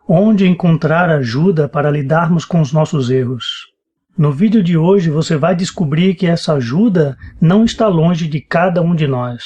Onde encontrar ajuda para lidarmos com os nossos erros? No vídeo de hoje você vai descobrir que essa ajuda não está longe de cada um de nós.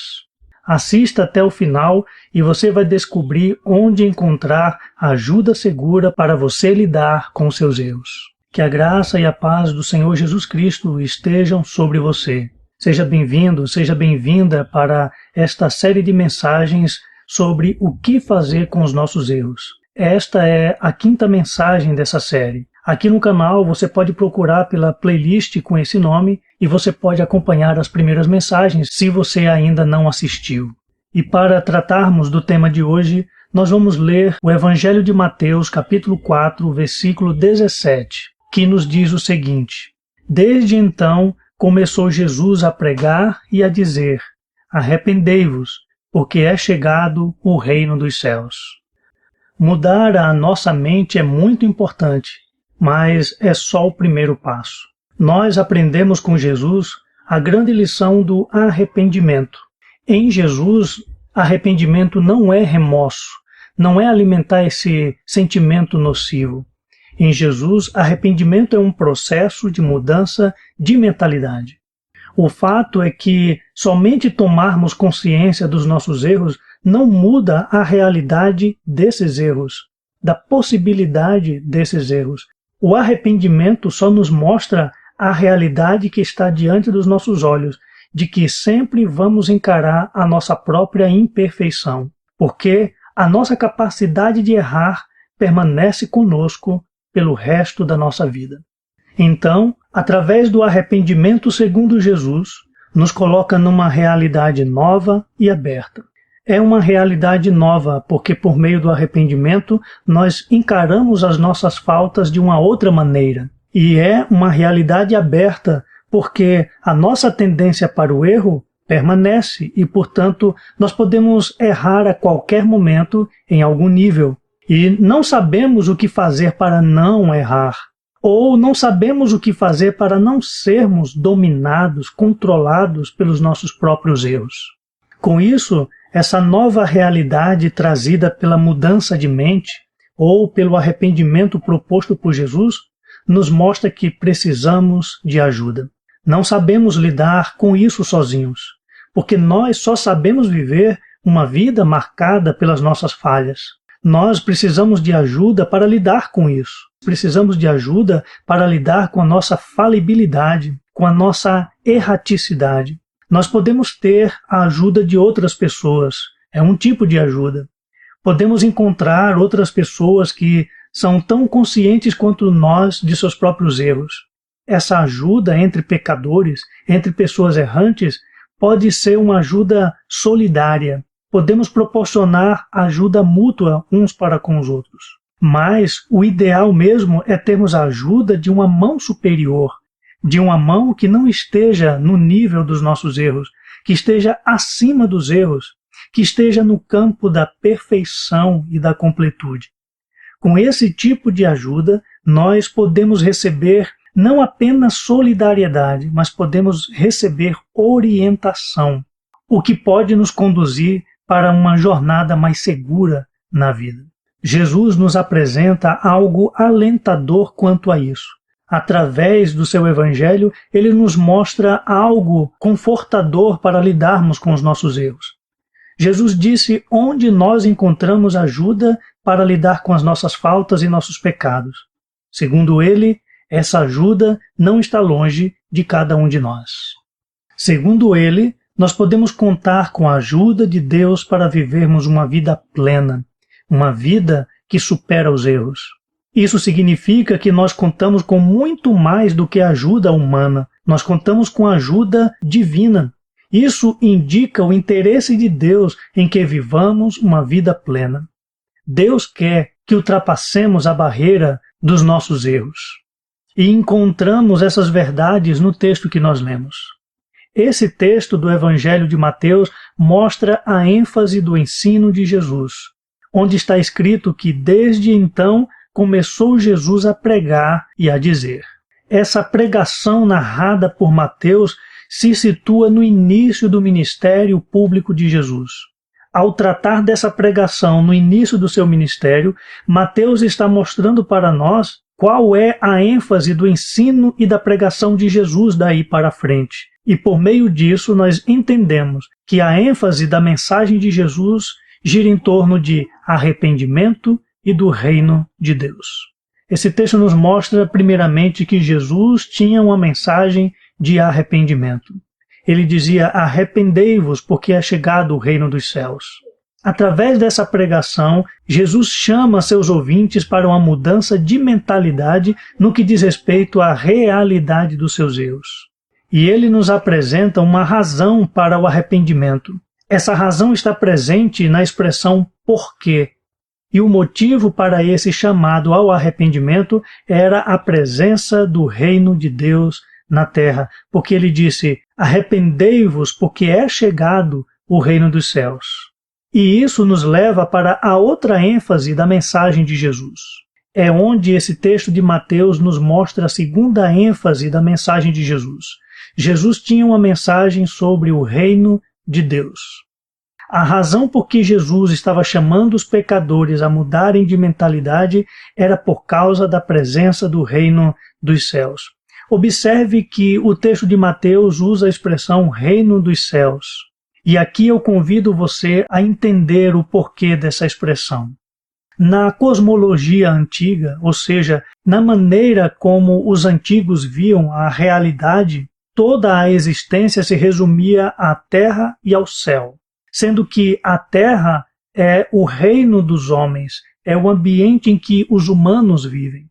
Assista até o final e você vai descobrir onde encontrar ajuda segura para você lidar com os seus erros. Que a graça e a paz do Senhor Jesus Cristo estejam sobre você. Seja bem-vindo, seja bem-vinda para esta série de mensagens sobre o que fazer com os nossos erros. Esta é a quinta mensagem dessa série. Aqui no canal você pode procurar pela playlist com esse nome e você pode acompanhar as primeiras mensagens se você ainda não assistiu. E para tratarmos do tema de hoje, nós vamos ler o Evangelho de Mateus, capítulo 4, versículo 17, que nos diz o seguinte: Desde então começou Jesus a pregar e a dizer: Arrependei-vos, porque é chegado o reino dos céus. Mudar a nossa mente é muito importante, mas é só o primeiro passo. Nós aprendemos com Jesus a grande lição do arrependimento. Em Jesus, arrependimento não é remorso, não é alimentar esse sentimento nocivo. Em Jesus, arrependimento é um processo de mudança de mentalidade. O fato é que somente tomarmos consciência dos nossos erros não muda a realidade desses erros, da possibilidade desses erros. O arrependimento só nos mostra a realidade que está diante dos nossos olhos, de que sempre vamos encarar a nossa própria imperfeição, porque a nossa capacidade de errar permanece conosco pelo resto da nossa vida. Então, através do arrependimento segundo Jesus, nos coloca numa realidade nova e aberta. É uma realidade nova porque por meio do arrependimento nós encaramos as nossas faltas de uma outra maneira. E é uma realidade aberta porque a nossa tendência para o erro permanece e, portanto, nós podemos errar a qualquer momento em algum nível. E não sabemos o que fazer para não errar. Ou não sabemos o que fazer para não sermos dominados, controlados pelos nossos próprios erros. Com isso, essa nova realidade trazida pela mudança de mente ou pelo arrependimento proposto por Jesus nos mostra que precisamos de ajuda. Não sabemos lidar com isso sozinhos, porque nós só sabemos viver uma vida marcada pelas nossas falhas. Nós precisamos de ajuda para lidar com isso. Precisamos de ajuda para lidar com a nossa falibilidade, com a nossa erraticidade. Nós podemos ter a ajuda de outras pessoas, é um tipo de ajuda. Podemos encontrar outras pessoas que são tão conscientes quanto nós de seus próprios erros. Essa ajuda entre pecadores, entre pessoas errantes, pode ser uma ajuda solidária. Podemos proporcionar ajuda mútua uns para com os outros. Mas o ideal mesmo é termos a ajuda de uma mão superior, de uma mão que não esteja no nível dos nossos erros, que esteja acima dos erros, que esteja no campo da perfeição e da completude. Com esse tipo de ajuda, nós podemos receber não apenas solidariedade, mas podemos receber orientação, o que pode nos conduzir para uma jornada mais segura na vida. Jesus nos apresenta algo alentador quanto a isso. Através do seu Evangelho, ele nos mostra algo confortador para lidarmos com os nossos erros. Jesus disse onde nós encontramos ajuda para lidar com as nossas faltas e nossos pecados. Segundo ele, essa ajuda não está longe de cada um de nós. Segundo ele, nós podemos contar com a ajuda de Deus para vivermos uma vida plena, uma vida que supera os erros. Isso significa que nós contamos com muito mais do que ajuda humana. Nós contamos com ajuda divina. Isso indica o interesse de Deus em que vivamos uma vida plena. Deus quer que ultrapassemos a barreira dos nossos erros. E encontramos essas verdades no texto que nós lemos. Esse texto do Evangelho de Mateus mostra a ênfase do ensino de Jesus, onde está escrito que desde então começou Jesus a pregar e a dizer. Essa pregação narrada por Mateus se situa no início do ministério público de Jesus. Ao tratar dessa pregação no início do seu ministério, Mateus está mostrando para nós qual é a ênfase do ensino e da pregação de Jesus daí para frente. E por meio disso nós entendemos que a ênfase da mensagem de Jesus gira em torno de arrependimento e do reino de Deus. Esse texto nos mostra primeiramente que Jesus tinha uma mensagem de arrependimento. Ele dizia: arrependei-vos, porque é chegado o reino dos céus. Através dessa pregação, Jesus chama seus ouvintes para uma mudança de mentalidade no que diz respeito à realidade dos seus erros. E ele nos apresenta uma razão para o arrependimento. Essa razão está presente na expressão porquê. E o motivo para esse chamado ao arrependimento era a presença do reino de Deus na terra, porque ele disse: arrependei-vos, porque é chegado o reino dos céus. E isso nos leva para a outra ênfase da mensagem de Jesus. É onde esse texto de Mateus nos mostra a segunda ênfase da mensagem de Jesus. Jesus tinha uma mensagem sobre o reino de Deus. A razão por que Jesus estava chamando os pecadores a mudarem de mentalidade era por causa da presença do reino dos céus. Observe que o texto de Mateus usa a expressão reino dos céus. E aqui eu convido você a entender o porquê dessa expressão. Na cosmologia antiga, ou seja, na maneira como os antigos viam a realidade, toda a existência se resumia à terra e ao céu, sendo que a terra é o reino dos homens, é o ambiente em que os humanos vivem.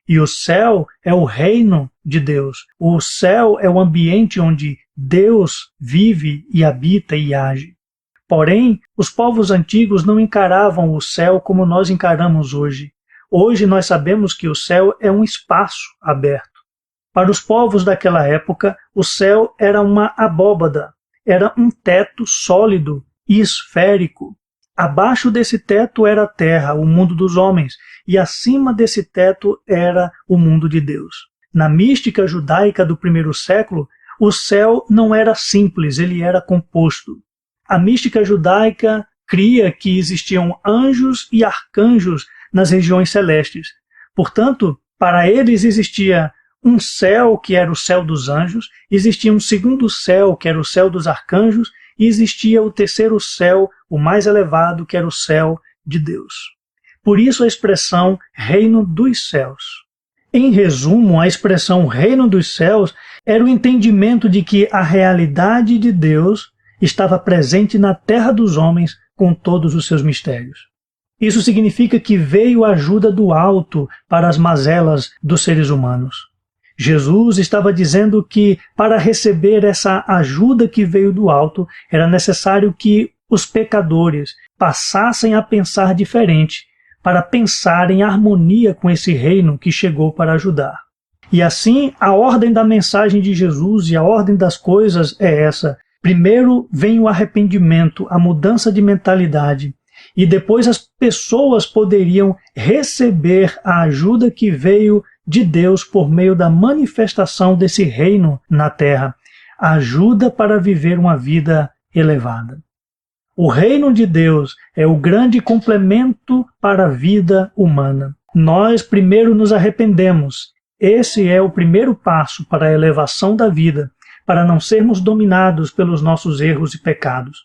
E o céu é o reino de Deus. O céu é o ambiente onde Deus vive e habita e age. Porém, os povos antigos não encaravam o céu como nós encaramos hoje. Hoje nós sabemos que o céu é um espaço aberto. Para os povos daquela época, o céu era uma abóbada, era um teto sólido e esférico. Abaixo desse teto era a terra, o mundo dos homens, e acima desse teto era o mundo de Deus. Na mística judaica do primeiro século, o céu não era simples, ele era composto. A mística judaica cria que existiam anjos e arcanjos nas regiões celestes. Portanto, para eles existia um céu que era o céu dos anjos, existia um segundo céu que era o céu dos arcanjos, e existia o terceiro céu, o mais elevado, que era o céu de Deus. Por isso a expressão reino dos céus. Em resumo, a expressão reino dos céus era o entendimento de que a realidade de Deus estava presente na terra dos homens com todos os seus mistérios. Isso significa que veio a ajuda do alto para as mazelas dos seres humanos. Jesus estava dizendo que para receber essa ajuda que veio do alto, era necessário que os pecadores passassem a pensar diferente, para pensar em harmonia com esse reino que chegou para ajudar. E assim, a ordem da mensagem de Jesus e a ordem das coisas é essa. Primeiro vem o arrependimento, a mudança de mentalidade, e depois as pessoas poderiam receber a ajuda que veio de Deus por meio da manifestação desse reino na terra, ajuda para viver uma vida elevada. O reino de Deus é o grande complemento para a vida humana. Nós primeiro nos arrependemos. Esse é o primeiro passo para a elevação da vida, para não sermos dominados pelos nossos erros e pecados.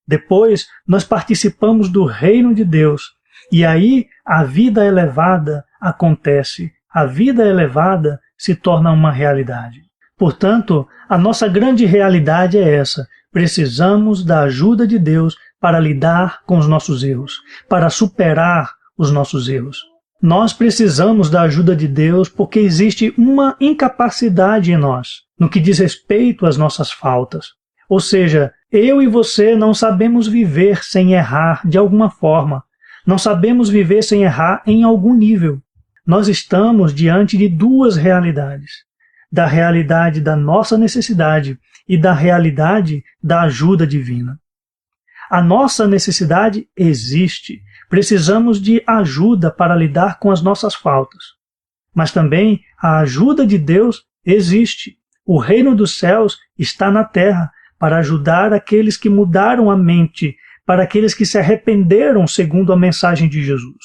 Depois, nós participamos do reino de Deus, e aí a vida elevada acontece. A vida elevada se torna uma realidade. Portanto, a nossa grande realidade é essa. Precisamos da ajuda de Deus para lidar com os nossos erros, para superar os nossos erros. Nós precisamos da ajuda de Deus porque existe uma incapacidade em nós, no que diz respeito às nossas faltas. Ou seja, eu e você não sabemos viver sem errar de alguma forma. Não sabemos viver sem errar em algum nível. Nós estamos diante de duas realidades. Da realidade da nossa necessidade e da realidade da ajuda divina. A nossa necessidade existe. Precisamos de ajuda para lidar com as nossas faltas. Mas também a ajuda de Deus existe. O reino dos céus está na terra para ajudar aqueles que mudaram a mente para aqueles que se arrependeram segundo a mensagem de Jesus.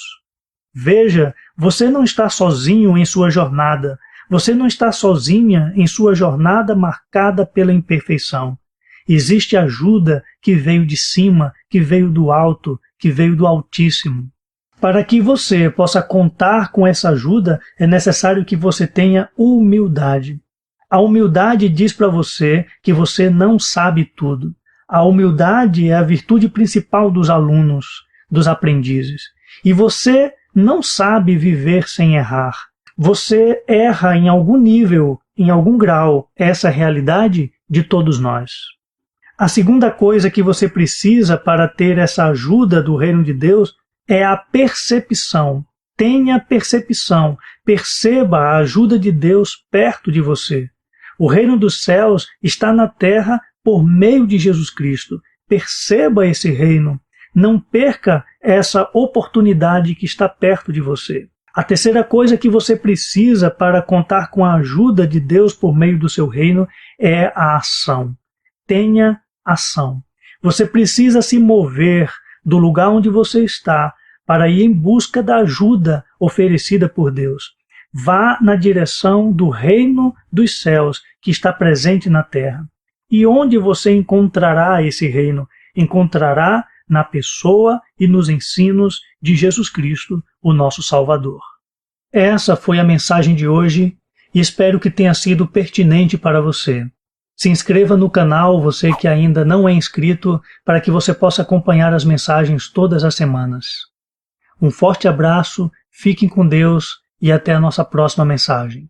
Veja, você não está sozinho em sua jornada, você não está sozinha em sua jornada marcada pela imperfeição. Existe ajuda que veio de cima, que veio do alto, que veio do Altíssimo. Para que você possa contar com essa ajuda, é necessário que você tenha humildade. A humildade diz para você que você não sabe tudo. A humildade é a virtude principal dos alunos, dos aprendizes. E você não sabe viver sem errar. Você erra em algum nível, em algum grau. Essa é a realidade de todos nós. A segunda coisa que você precisa para ter essa ajuda do reino de Deus é a percepção. Tenha percepção. Perceba a ajuda de Deus perto de você. O reino dos céus está na terra por meio de Jesus Cristo. Perceba esse reino. Não perca essa oportunidade que está perto de você. A terceira coisa que você precisa para contar com a ajuda de Deus por meio do seu reino é a ação. Tenha ação. Você precisa se mover do lugar onde você está para ir em busca da ajuda oferecida por Deus. Vá na direção do reino dos céus que está presente na terra. E onde você encontrará esse reino? Encontrará na pessoa e nos ensinos de Jesus Cristo, o nosso Salvador. Essa foi a mensagem de hoje e espero que tenha sido pertinente para você. Se inscreva no canal, você que ainda não é inscrito, para que você possa acompanhar as mensagens todas as semanas. Um forte abraço, fiquem com Deus e até a nossa próxima mensagem.